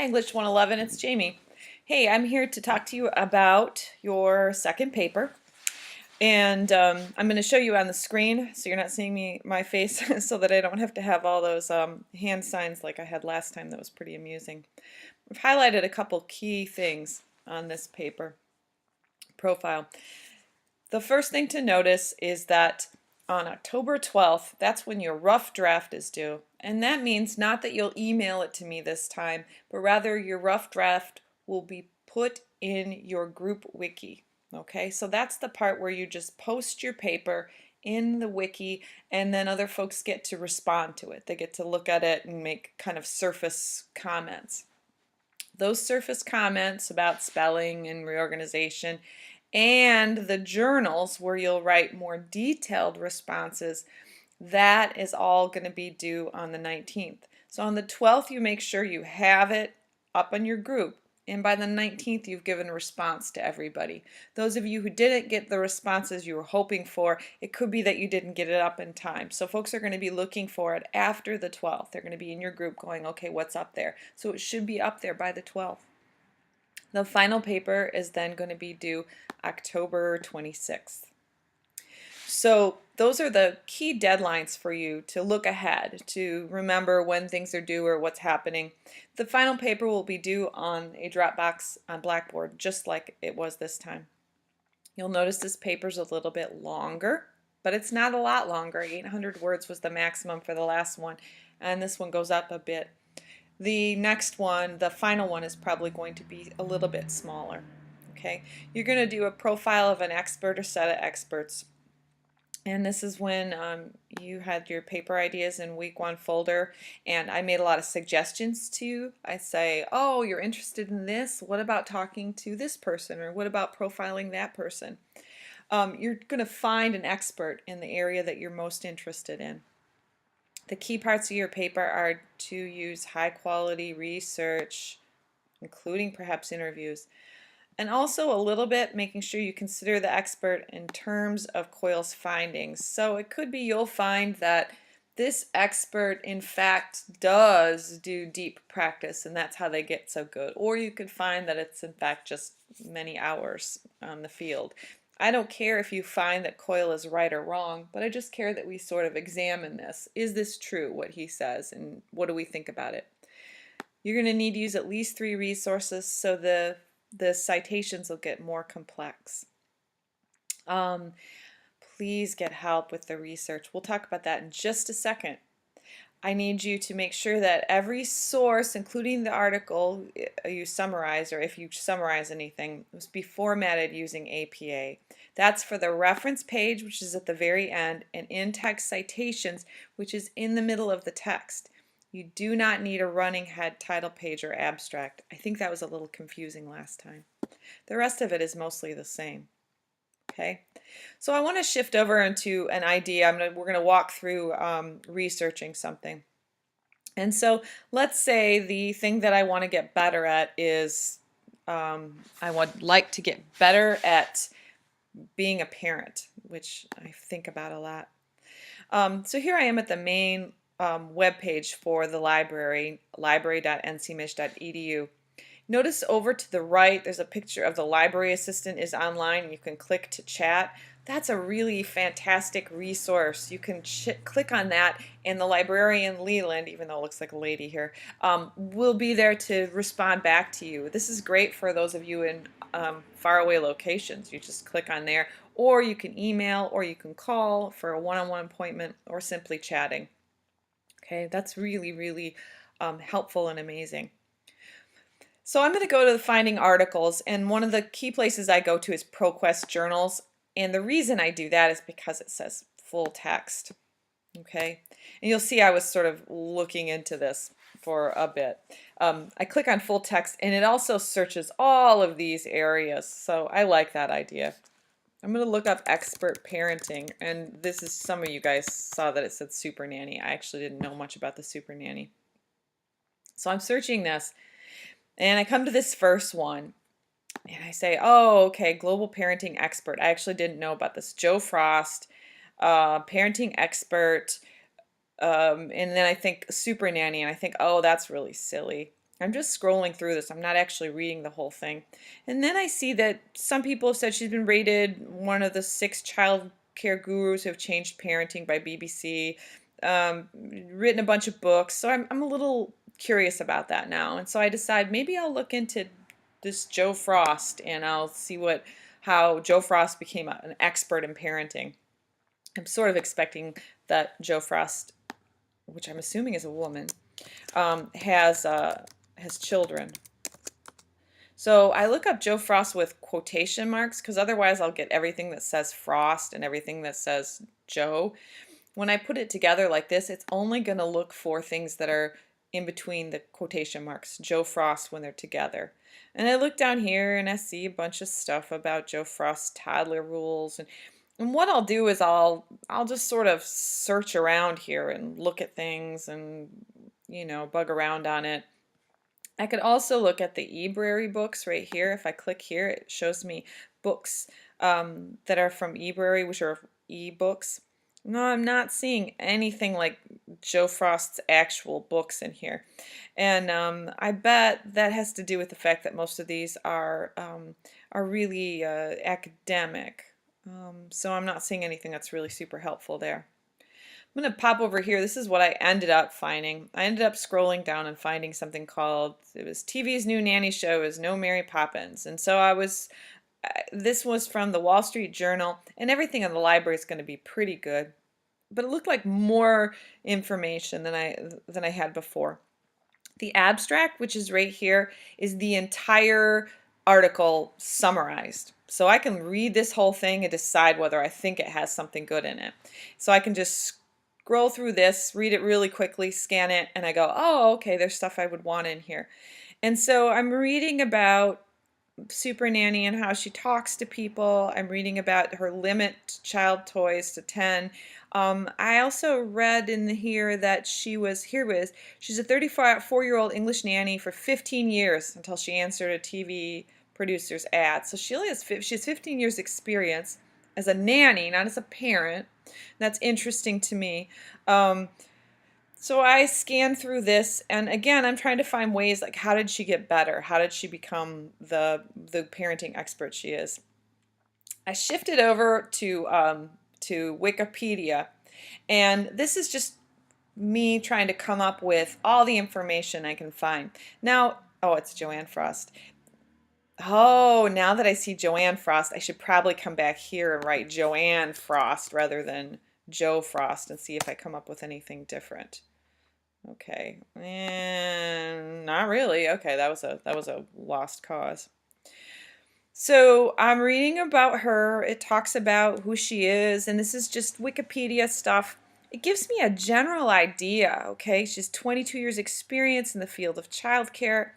Hi, English 111, it's Jamie. Hey, I'm here to talk to you about your second paper. And I'm going to show you on the screen so you're not seeing my face so that I don't have to have all those hand signs like I had last time. That was pretty amusing. I've highlighted a couple key things on this paper profile. The first thing to notice is that on October 12th, that's when your rough draft is due. And that means not that you'll email it to me this time, but rather your rough draft will be put in your group wiki. Okay, so that's the part where you just post your paper in the wiki and then other folks get to respond to it. They get to look at it and make kind of surface comments. Those surface comments about spelling and reorganization and the journals where you'll write more detailed responses, that is all going to be due on the 19th. So on the 12th, you make sure you have it up on your group. And by the 19th, you've given a response to everybody. Those of you who didn't get the responses you were hoping for, it could be that you didn't get it up in time. So folks are going to be looking for it after the 12th. They're going to be in your group going, okay, what's up there? So it should be up there by the 12th. The final paper is then going to be due October 26th. So those are the key deadlines for you to look ahead, to remember when things are due or what's happening. The final paper will be due on a Dropbox on Blackboard, just like it was this time. You'll notice this paper's a little bit longer, but it's not a lot longer. 800 words was the maximum for the last one, and this one goes up a bit. The next one, the final one, is probably going to be a little bit smaller. Okay, you're going to do a profile of an expert or set of experts. And this is when you had your paper ideas in week 1 folder, and I made a lot of suggestions to you. I say, oh, you're interested in this? What about talking to this person? Or what about profiling that person? You're going to find an expert in the area that you're most interested in. The key parts of your paper are to use high quality research, including perhaps interviews. And also a little bit making sure you consider the expert in terms of COIL's findings. So it could be you'll find that this expert in fact does do deep practice and that's how they get so good. Or you could find that it's in fact just many hours on the field. I don't care if you find that COIL is right or wrong, but I just care that we sort of examine this. Is this true, what he says, and what do we think about it? You're going to need to use at least 3 resources, so the citations will get more complex. Please get help with the research. We'll talk about that in just a second. I need you to make sure that every source, including the article you summarize, or if you summarize anything, must be formatted using APA. That's for the reference page, which is at the very end, and in-text citations, which is in the middle of the text. You do not need a running head, title page, or abstract. I think that was a little confusing last time. The rest of it is mostly the same. Okay, so I want to shift over into an idea. We're going to walk through researching something. And so let's say the thing that I want to get better at is I would like to get better at being a parent, which I think about a lot. So here I am at the main web page for the library, library.ncmich.edu. Notice over to the right there's a picture of the library assistant is online. You can click to chat. That's a really fantastic resource. You can click on that, and the librarian Leland, even though it looks like a lady here, will be there to respond back to you. This is great for those of you in faraway locations. You just click on there, or you can email, or you can call for a one-on-one appointment, or simply chatting. Okay, that's really, really helpful and amazing. So I'm going to go to the finding articles, and one of the key places I go to is ProQuest journals, and the reason I do that is because it says full text. Okay, and you'll see I was sort of looking into this for a bit. I click on full text, and it also searches all of these areas, so I like that idea. I'm going to look up expert parenting, and this is, some of you guys saw that it said super nanny. I actually didn't know much about the super nanny. So I'm searching this, and I come to this first one, and I say, oh, okay, global parenting expert. I actually didn't know about this. Joe Frost, parenting expert, and then I think super nanny, and I think, oh, that's really silly. I'm just scrolling through this. I'm not actually reading the whole thing. And then I see that some people have said she's been rated one of the 6 child care gurus who have changed parenting by BBC, written a bunch of books. So I'm a little curious about that now. And so I decide maybe I'll look into this Jo Frost and I'll see how Jo Frost became an expert in parenting. I'm sort of expecting that Jo Frost, which I'm assuming is a woman, has children. So I look up Jo Frost with quotation marks because otherwise I'll get everything that says Frost and everything that says Joe. When I put it together like this, it's only going to look for things that are in between the quotation marks, Jo Frost when they're together. And I look down here and I see a bunch of stuff about Jo Frost's toddler rules. And what I'll do is I'll just sort of search around here and look at things and, bug around on it. I could also look at the eBrary books right here. If I click here, it shows me books that are from eBrary, which are ebooks. No, I'm not seeing anything like Jo Frost's actual books in here. And I bet that has to do with the fact that most of these are really academic. So I'm not seeing anything that's really super helpful there. I'm going to pop over here. This is what I ended up finding. I ended up scrolling down and finding something called, it was TV's new nanny show is No Mary Poppins. And so this was from the Wall Street Journal, and everything in the library is going to be pretty good. But it looked like more information than I had before. The abstract, which is right here, is the entire article summarized. So I can read this whole thing and decide whether I think it has something good in it. So I can just scroll through this, read it really quickly, scan it, and I go, oh, okay, there's stuff I would want in here. And so I'm reading about Super Nanny and how she talks to people. I'm reading about her limit child toys to 10. I also read in here that she's a 34-year-old English nanny for 15 years until she answered a TV producer's ad. So she has 15 years experience as a nanny, not as a parent. That's interesting to me. So I scanned through this, and again, I'm trying to find ways like how did she get better? How did she become the parenting expert she is? I shifted over to Wikipedia, and this is just me trying to come up with all the information I can find. Now, oh, it's Joanne Frost. Oh, now that I see Joanne Frost, I should probably come back here and write Joanne Frost rather than Jo Frost and see if I come up with anything different. Okay, and not really. Okay, that was a lost cause. So I'm reading about her. It talks about who she is, and this is just Wikipedia stuff. It gives me a general idea, okay? She's 22 years experience in the field of childcare.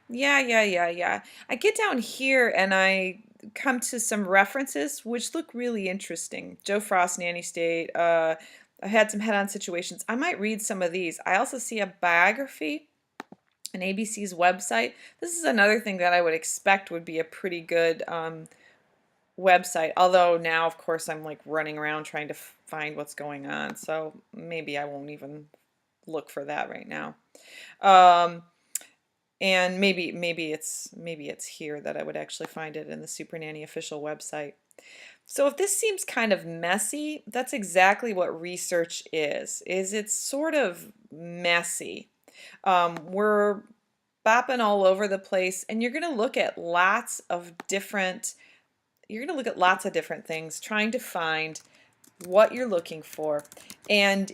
Yeah. I get down here and I come to some references which look really interesting. Jo Frost, Nanny State. I had some head-on situations. I might read some of these. I also see a biography on ABC's website. This is another thing that I would expect would be a pretty good website. Although now, of course, I'm like running around trying to find what's going on. So maybe I won't even look for that right now. And maybe it's here that I would actually find it in the Super Nanny official website. So if this seems kind of messy, that's exactly what research is it's sort of messy. We're bopping all over the place, and you're going to look at lots of different things, trying to find what you're looking for, and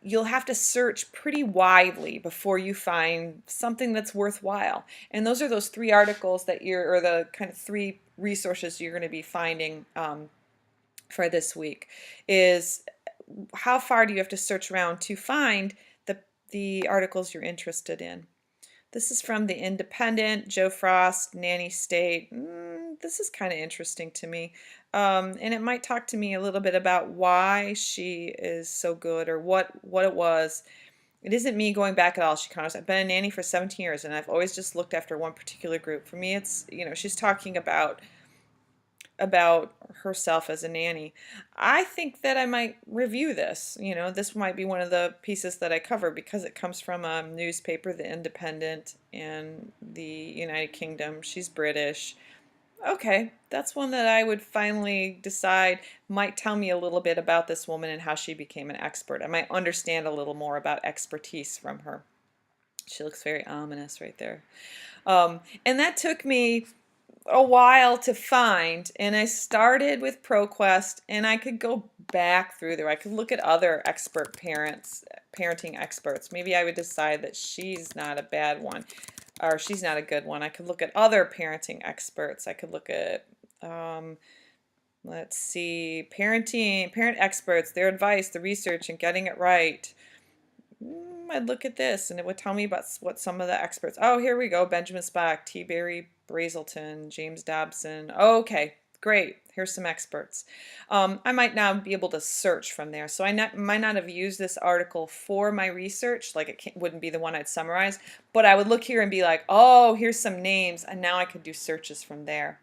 you'll have to search pretty widely before you find something that's worthwhile. And those are those 3 articles or the kind of 3 resources you're going to be finding for this week. Is how far do you have to search around to find the articles you're interested in? This is from The Independent, Jo Frost, Nanny State. This is kind of interesting to me. And it might talk to me a little bit about why she is so good or what it was. It isn't me going back at all. She comments, I've been a nanny for 17 years and I've always just looked after one particular group. For me, it's, she's talking about about herself as a nanny. I think that I might review this. You know, this might be one of the pieces that I cover because it comes from a newspaper, The Independent, in the United Kingdom. She's British. Okay, that's one that I would finally decide might tell me a little bit about this woman and how she became an expert. I might understand a little more about expertise from her. She looks very ominous right there. And that took me a while to find, and I started with ProQuest, and I could go back through there. I could look at other expert parenting experts. Maybe I would decide that she's not a bad one, or she's not a good one. I could look at other parenting experts. I could look at, let's see, parent experts, their advice, the research, and getting it right. I'd look at this and it would tell me about what some of the experts. Oh, here we go. Benjamin Spock, T. Barry Brazelton, James Dobson. Okay, great. Here's some experts. I might now be able to search from there. So I might not have used this article for my research, like it wouldn't be the one I'd summarize, but I would look here and be like, oh, here's some names, and now I could do searches from there.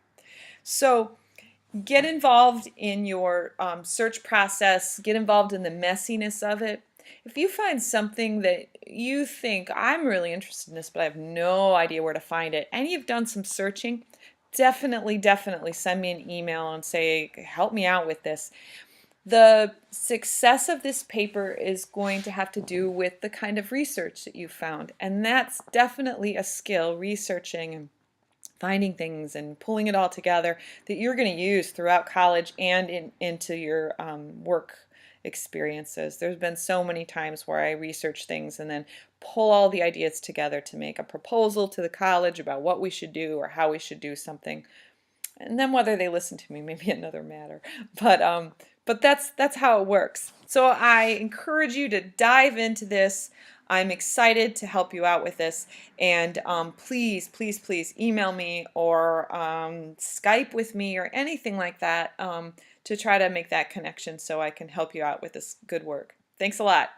So get involved in your search process, get involved in the messiness of it. If you find something that you think, I'm really interested in this, but I have no idea where to find it, and you've done some searching, definitely send me an email and say, help me out with this. The success of this paper is going to have to do with the kind of research that you found, and that's definitely a skill, researching and finding things and pulling it all together, that you're going to use throughout college and into your work experiences. There's been so many times where I research things and then pull all the ideas together to make a proposal to the college about what we should do or how we should do something. And then whether they listen to me may be another matter. But that's how it works. So I encourage you to dive into this. I'm excited to help you out with this, and please email me or Skype with me or anything like that to try to make that connection so I can help you out with this good work. Thanks a lot.